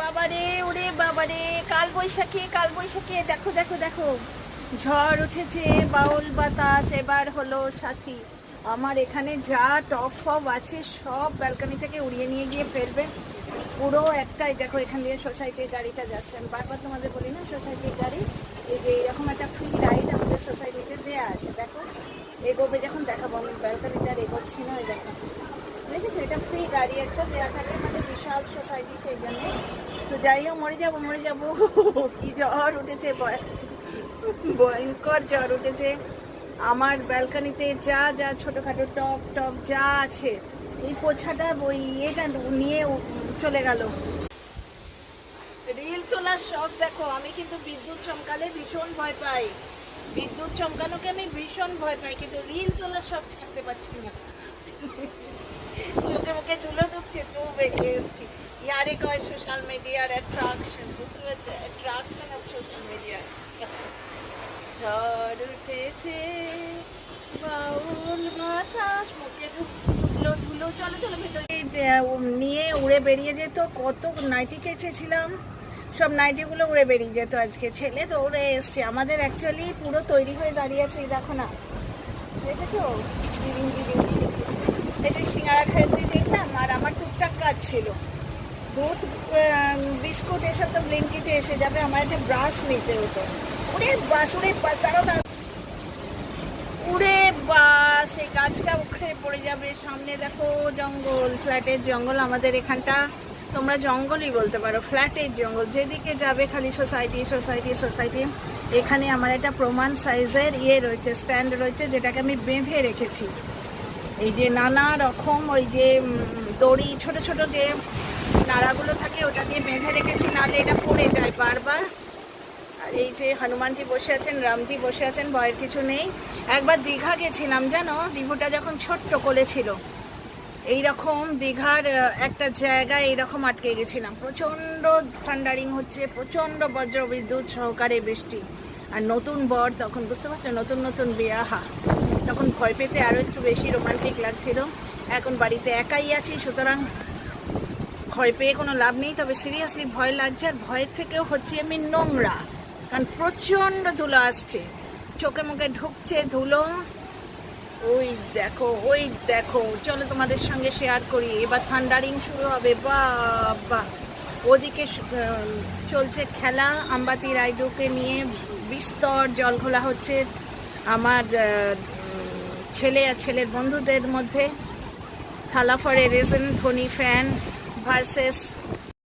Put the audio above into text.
বাবারে, ওরে বাবারে, কাল বৈশাখী, কাল বৈশাখী, দেখো দেখো দেখো, ঝড় উঠেছে, বাউল বাতাস এবার হলো সাথী। আমার এখানে যা টপ ফপ আছে সব ব্যালকনি থেকে উড়িয়ে নিয়ে গিয়ে ফেলবে। পুরো একটাই দেখো, এখান দিয়ে সোসাইটির গাড়িটা যাচ্ছে। আমি বারবার তোমাদের বলি না, সোসাইটির গাড়ি, এই যে এইরকম একটা ফ্রি রাইড আমাদের সোসাইটিতে দেওয়া আছে। দেখো এগোবে যখন দেখাবো, আমি ব্যালকনিটা আর এগোচ্ছি না, ওই দেখো দেখেছো, এটা ফ্রি গাড়ি একটা দেওয়া থাকে আমাদের বিশাল সোসাইটি, সেই জন্য। তো যাই হোক, মরে যাবো মরে যাবো। কি ঝড় উঠেছে, ভয়ঙ্কর ঝড় উঠেছে। আমার ব্যালকনিতে যা যা ছোটোখাটো টপ টপ যা আছে, এই পোছাটা ওই এটা নিয়ে চলে গেল। রিল তোলার শখ দেখো, আমি কিন্তু বিদ্যুৎ চমকালে ভীষণ ভয় পাই, বিদ্যুৎ চমকানোকে আমি ভীষণ ভয় পাই, কিন্তু রিল তোলার শখ ছাড়তে পারছি না। চোখে মুখে ধুলো ঢুকছে তো বেরিয়ে এসছি। ইয়ারে কয় সোশ্যাল মিডিয়ার অ্যাট্রাকশন, বুঝতে পারছো, অ্যাট্রাকশন অফ সোশ্যাল মিডিয়া। ঝড় উঠেছে, বাউল বাতাস, মুখে ধুলো ধুলো। চলো চলো ভেতরে নিয়ে উড়ে বেরিয়ে যেত। কত নাইটি কেচেছিলাম, সব নাইটিগুলো উড়ে বেরিয়ে যেত। আজকে ছেলে দৌড়ে এসছে, আমাদের অ্যাকচুয়ালি পুরো তৈরি হয়ে দাঁড়িয়ে আছে, এই দেখো না, দেখেছো, এটা সিঙ্গারা খেতে দেখলাম। আর আমার টুকটাক কাজ ছিল, দুধ বিস্কুট এসব তো ব্লিঙ্কিটে এসে যাবে, আমার একটা ব্রাশ নিতে হতো। উড়ে বাস, উড়ে বাস, দাঁড়াও দাঁড়াও, উড়ে বাস, এই গাছটা উখড়ে পড়ে যাবে। সামনে দেখো জঙ্গল, ফ্ল্যাটের জঙ্গল আমাদের এখানটা, তোমরা জঙ্গলই বলতে পারো, ফ্ল্যাটের জঙ্গল, যেদিকে যাবে খালি সোসাইটি সোসাইটি সোসাইটি। এখানে আমার একটা প্রমাণ সাইজের রয়েছে, স্ট্যান্ড রয়েছে, যেটাকে আমি বেঁধে রেখেছি। এই যে নানা রকম ওই যে দড়ি, ছোট ছোট যে নাড়াগুলো থাকে, ওটা দিয়ে বেঁধে রেখেছি, নাহলে এটা পড়ে যায় বারবার। আর এই যে হনুমানজি বসে আছেন, রামজি বসে আছেন, ভয়ের কিছু নেই। একবার দীঘা গেছিলাম জানো, রিভুটা যখন ছোট্ট কোলে ছিল, এইরকম দীঘার একটা জায়গায় এইরকম আটকে গেছিলাম। প্রচণ্ড থান্ডারিং হচ্ছে, প্রচণ্ড বজ্র বিদ্যুৎ সহকারে বৃষ্টি। আর নতুন বর তখন, বুঝতে পারছো, নতুন নতুন বিয়াহা, তখন ভয় পেতে আরও একটু বেশি রোমান্টিক লাগছিল। এখন বাড়িতে একাই আছি, সুতরাং ভয় পেয়ে কোনো লাভ নেই। তবে সিরিয়াসলি ভয় লাগছে, আর ভয়ের থেকেও হচ্ছে আমি নোংরা, কারণ প্রচণ্ড ধুলো আসছে, চোখে মুখে ঢুকছে ধুলো। ওই দেখো, ওই দেখো, চলো তোমাদের সঙ্গে শেয়ার করি। এবার থান্ডারিং শুরু হবে, বাবা। ওদিকে চলছে খেলা, আম্বাতি রাইডুকে নিয়ে বিস্তর জল ঘোলা হচ্ছে আমার ছেলে আর ছেলের বন্ধুদের মধ্যে। থালাফরে রেজন ধোনি ফ্যান ভার্সেস